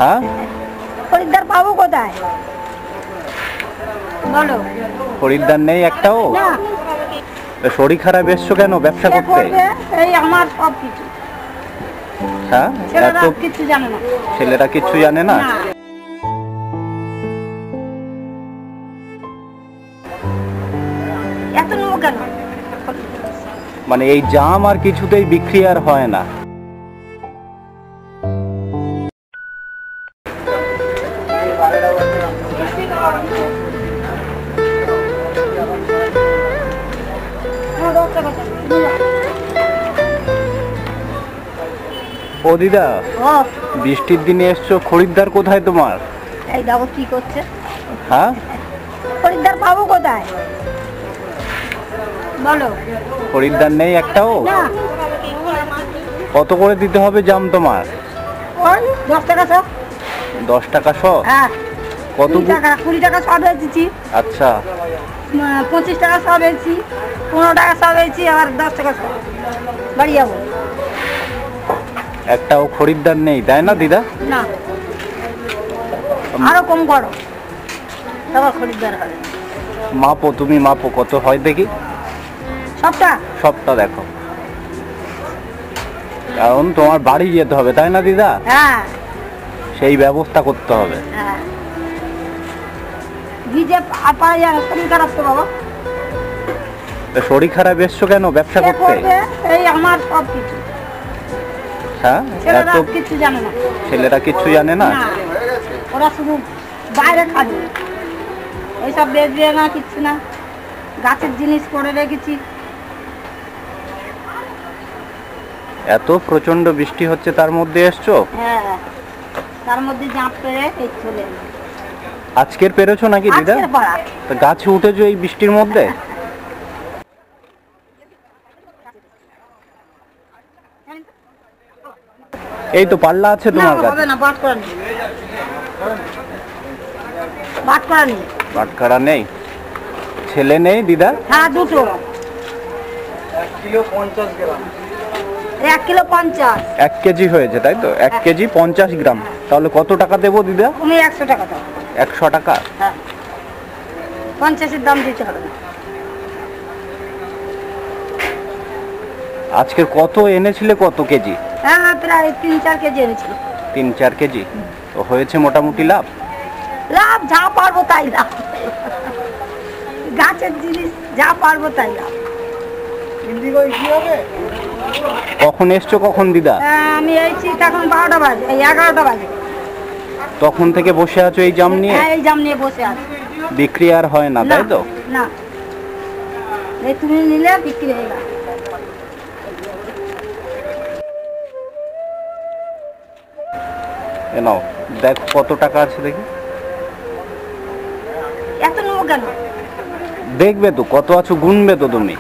হ্যাঁ, খরিদ্দার পাবো কোথায় বলো? খরিদ্দার নেই একটাও? না। শরীর খারাপ এসছো কেন ব্যবসা কে করতে? করবে? এই আমার সব কিছু। হ্যাঁ, ছেলেরা এত কিছু জানে না। ছেলেরা কিচ্ছু জানে না? না। এত নেবো কেন? মানে এই জাম আর কিছুতেই বিক্রি আর হয় না। ও দিদা, ও বৃষ্টির দিনে এসছো, খরিদ্দার কোথায় তোমার? এই দেখো কি করছে। হ্যাঁ, খরিদ্দার পাবো কোথায় বলো? খরিদ্দার নেই একটাও? না। কত করে দিতে হবে জাম তোমার? ওই 10 টাকা সব। 10 টাকা শ? হ্যাঁ। কত? 20 টাকা সব বেচেছি। আচ্ছা, 25 টাকা সব বেচছি, 15 টাকা সব বেচছি, আর 10 টাকা সব। বাড়ি যাবো। একটাও খরিদ্দার নেই তাই না দিদা? না, আরো কম করো, তারপর খরিদ্দার হবে। মাপো, তুমি মাপো কত হয় দেখি। সবটা? সবটা দেখো, কারণ তোমার বাড়ি যেতে হবে তাই না দিদা? হ্যাঁ। সেই ব্যবস্থা করতে হবে। হ্যাঁ। ভিজে পাওয়া যায় না, শরীর খারাপ তো বাবা। তা শরীর খারাপ এসছো কেন ব্যবসা কে করতে? করবে? এই আমার সব কিছু। হ্যাঁ, ছেলেরা এত কিছু জানে না। ছেলেরা কিচ্ছু জানে না? না, ওরা শুধু বাইরে খাবে, এইসব বেচবে না, কিচ্ছু না। গাছের জিনিস করে রেখেছি। এত প্রচন্ড বৃষ্টি হচ্ছে তার মধ্যে এসছো? হ্যাঁ, তার মধ্যে জাঁপ পেরে এই চলে এলো। আজকের পেরেছো নাকি দিদা? আজকের পাড়া। তা গাছে উঠেছো এই বৃষ্টির মধ্যে? এই তো পাল্লা আছে না, তোমার হবে কাছে? না, বাট করা নেই। বাট করা নেই। বাটখারা নেই? ছেলে নেই দিদা? হ্যাঁ, দুটো। 1 কিলো 50। 1 কেজি হয়েছে তাই তো? 1 কেজি 50 গ্রাম। তাহলে কত টাকা দেবো দিদা? তুমি 100 টাকা দাও। 100 টাকা? হ্যাঁ, 50-এর দাম দিতে হবে না। আজকের কত এনেছিলে, কত কেজি? হ্যাঁ, প্রায় 3-4 কেজি এনেছিল। 3-4 কেজি তো হয়েছে মোটামুটি লাভ? লাভ যা পারবো তাই লাভ। গাছের জিনিস যা পারবো তাই লাভ। কখন এসছো কখন দিদা? আমি এইছি তখন 12টা বাজে, এই 11টা বাজে। তখন থেকে বসে আছো এই জাম নিয়ে? হ্যাঁ, এই জাম নিয়ে বসে আছি। বিক্রি আর হয় না তাই তো? না, এই তুমি নিলে বিক্রি হয়ে গেল। এ নাও, দেখো কত টাকা আছে দেখি। এত নেবো কেন? দেখবে তো কত আছো, গুনবে তো তুমি।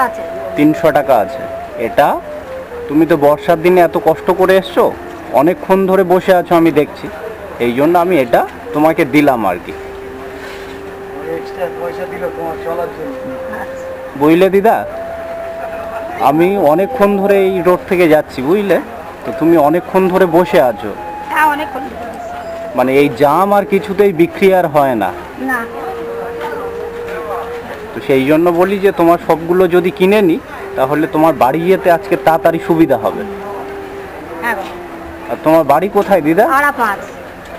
আছে। 300 টাকা আছে। এটা তুমি তো বর্ষার দিনে এত কষ্ট করে এসছো, অনেকক্ষণ ধরে বসে আছো আমি দেখছি, এই জন্য আমি এটা তোমাকে দিলাম আর কি। বুঝলে দিদা, আমি অনেকক্ষণ ধরে এই রোড থেকে যাচ্ছি বুঝলে, তো তুমি অনেকক্ষণ ধরে বসে আছো। হ্যাঁ, অনেকক্ষণ। মানে এই জাম আর কিছুতেই বিক্রি আর হয় না। না। তো সেই জন্য বলি যে তোমার সবগুলো যদি কিনে নি তাহলে তোমার বাড়ি যেতে আজকে তাড়াতাড়ি সুবিধা হবে। হ্যাঁ। আর তোমার বাড়ি কোথায় দিদা? আড়াপাঁচ।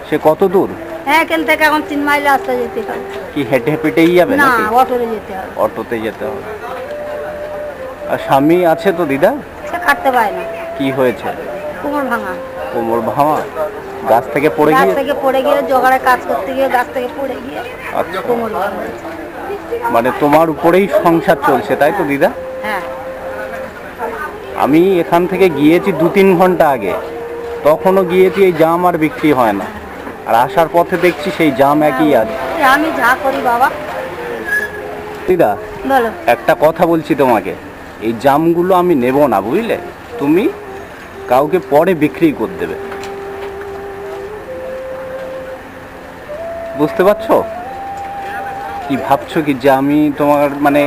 সে কত দূর? হ্যাঁ, এখান থেকে এখন 3 মাইল রাস্তা যেতে হবে। কি হেঁটে হেঁটেই যাবে না, নাকি? অটোতে যেতে হবে। অটোতে যেতে হবে। আর স্বামী আছে তো দিদা? সে কাটতে পারে না। কি হয়েছে? কোমর ভাঙা। কোমর ভাঙা? গাছ থেকে পড়ে গাছ গিয়ে? থেকে পড়ে গিয়ে, জোগাড়ে কাজ করতে গিয়ে গাছ থেকে পড়ে গিয়ে আচ্ছা, কোমর ভাঙা হয়েছে। মানে তোমার উপরেই সংসার চলছে তাই তো দিদা? হ্যাঁ। আমি এখান থেকে গিয়েছি 2-3 ঘন্টা আগে, তখনও গিয়েছি, এই জাম আর বিক্রি হয় না। আর আসার পথে দেখছি সেই জাম একই আছে। আমি যা করি বাবা। দিদা, বলো। একটা কথা বলছি তোমাকে, এই জামগুলো আমি নেব না বুঝলে, তুমি কাউকে পরে বিক্রি করে দেবে। বুঝতে পারছো? কি ভাবছো কি যে আমি তোমার মানে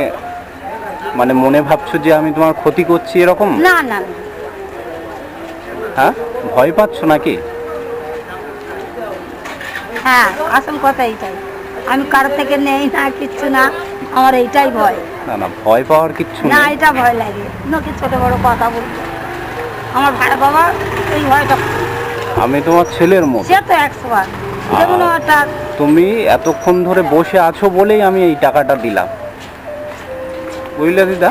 মানে মনে ভাবছো যে আমি তোমার ক্ষতি করছি এরকম? না না না। হ্যাঁ, ভয় পাচ্ছো নাকি? হ্যাঁ, আসল কথা এইটাই। আমি কারো থেকে নেই না, কিচ্ছু না, আমার এইটাই ভয়। না না, ভয় পাওয়ার কিচ্ছু না, নেই। এটা ভয় লাগে নাকি ছোট বড় কথা বলতে। আমার ভাই বাবা এই ভয়টা, আমি তোমার ছেলের মতো। সে তো 100 যেমন একটা তুমি এতক্ষণ ধরে বসে আছো বলেই আমি এই টাকাটা দিলাম, বুঝলে দিদা?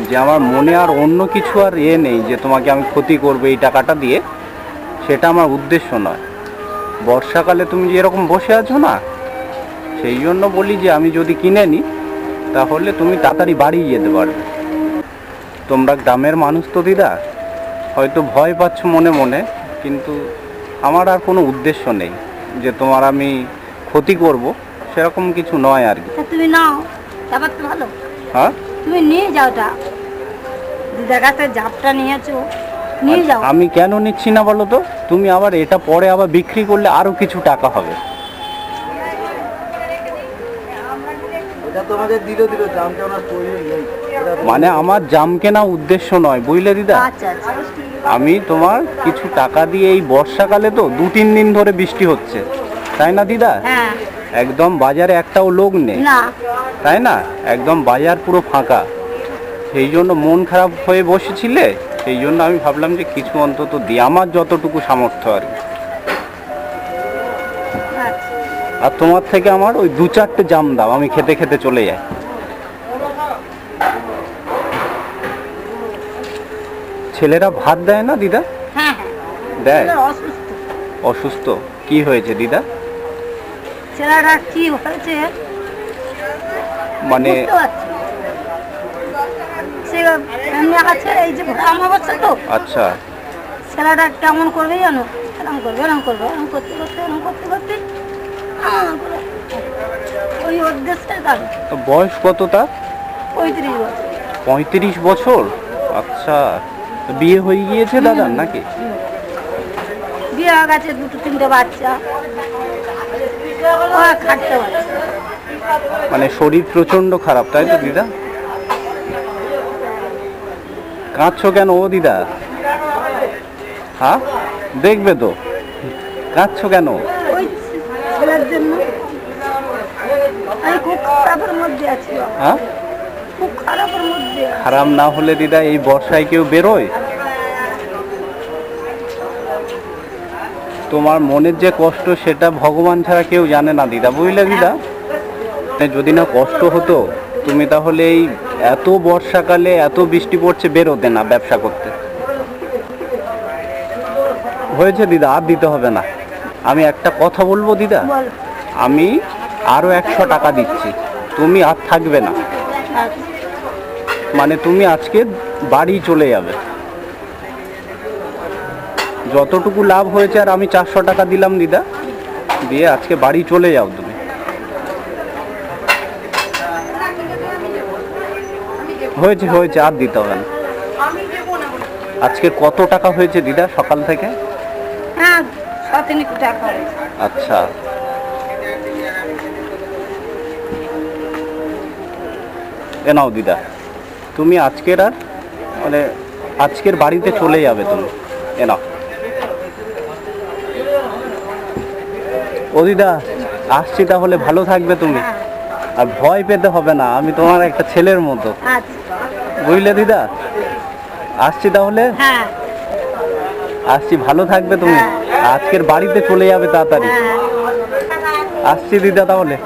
যে আমার মনে আর অন্য কিছু আর নেই যে তোমাকে আমি ক্ষতি করবো এই টাকাটা দিয়ে, সেটা আমার উদ্দেশ্য নয়। বর্ষাকালে তুমি যে এরকম বসে আছো না, সেই জন্য বলি যে আমি যদি কিনে নিই তাহলে তুমি তাড়াতাড়ি বাড়ি যেতে পারবে। তোমরা গ্রামের মানুষ তো দিদা, হয়তো ভয় পাচ্ছ মনে মনে, কিন্তু আমার আর কোনো উদ্দেশ্য নেই যে তোমার আমি ক্ষতি করব, সেরকম কিছু নয় আর কি। তা তুমি নাও, ব্যাপার তো ভালো। হ্যাঁ, তুমি নিয়ে যাওটা, দিদার কাছে জাপটা নিয়েছো, নিয়ে যাও। আমি কেন নিচ্ছি না বলো তো? তুমি আবার এটা পরে আবার বিক্রি করলে আরো কিছু টাকা হবে। মানে আমার জাম কেনা উদ্দেশ্য নয়, বুঝলে দিদা? আচ্ছা আচ্ছা। আমি তোমার কিছু টাকা দিয়ে, এই বর্ষাকালে তো 2-3 দিন ধরে বৃষ্টি হচ্ছে, তাই না দিদা? হ্যাঁ। একদম বাজারে একটাও লোক নেই, না। তাই না? একদম বাজার পুরো ফাঁকা। সেই জন্য মন খারাপ হয়ে বসেছিলে, সেই জন্য আমি ভাবলাম যে কিছু অন্তত দিই, আমার যতটুকু সামর্থ্য আর কি। আচ্ছা। আর তোমার থেকে আমার ওই 2-4টে জাম দাও, আমি খেতে খেতে চলে যাই। ছেলেরা ভাত দেয় না দিদা? হ্যাঁ হ্যাঁ। দেয়। ছেলেটা অসুস্থ। অসুস্থ? কি হয়েছে দিদা? ছেলেটা কি হয়েছে মানে বুঝতে পারছি না। সে এমনি আছে, এই যে ঘোড়া অমাবস্যা তো, আচ্ছা, ছেলেটা কেমন করবে জানো, এরকম করবে, এরকম করবে, এরকম করতে করতে, এরকম করতে করতে ওই উদ্দেশ্যটাই তার। তো বয়স কত তার? 35 বছর। 35 বছর? আচ্ছা, তো বিয়ে হয়ে গিয়েছে দাদার নাকি? বিয়ে হয়ে গেছে, 2-3টে বাচ্চা, ও খাটতে পারছে। মানে শরীর প্রচন্ড খারাপ, তাই তো দিদা? কাঁদছো কেন ও দিদা? হ্যাঁ, দেখবে তো, কাঁদছো কেন? ওই ছেলের জন্য আমি খুব খারাপের মধ্যে আছি বাবা। হ্যাঁ, খুব খারাপের মধ্যে আছি। খারাপ না হলে দিদা এই বর্ষায় কেউ বেরোয়? তোমার মনের যে কষ্ট সেটা ভগবান ছাড়া কেউ জানে না দিদা, বুঝলে দিদা? যদি না কষ্ট হতো তুমি তাহলে এই এত বর্ষাকালে এত বৃষ্টি পড়ছে বেরোতে না ব্যবসা করতে। হয়েছে দিদা, আর দিতে হবে না। আমি একটা কথা বলবো দিদা, বল। আমি আরো 100 টাকা দিচ্ছি, তুমি আর থাকবে না। আচ্ছা। মানে তুমি আজকে বাড়ি চলে যাবে। যতটুকু লাভ হয়েছে, আর আমি 400 টাকা দিলাম দিদা, দিয়ে আজকে বাড়ি চলে যাও তুমি। হয়েছে হয়েছে, আর দিতে হবে না। আজকে কত টাকা হয়েছে দিদা সকাল থেকে? হ্যাঁ, 7-3 টাকা হয়েছে। আচ্ছা, এ নাও দিদা, তুমি আজকের আর মানে আজকের বাড়িতে চলে যাবে তুমি, এ নাও। ও দিদা, আসছি তাহলে, ভালো থাকবে তুমি, আর ভয় পেতে হবে না, আমি তোমার একটা ছেলের মতো, আচ্ছা। বুঝলে দিদা? আসছি তাহলে, হ্যাঁ আসছি, ভালো থাকবে তুমি, আজকের বাড়িতে চলে যাবে তাড়াতাড়ি। হ্যাঁ। আসছি দিদা তাহলে।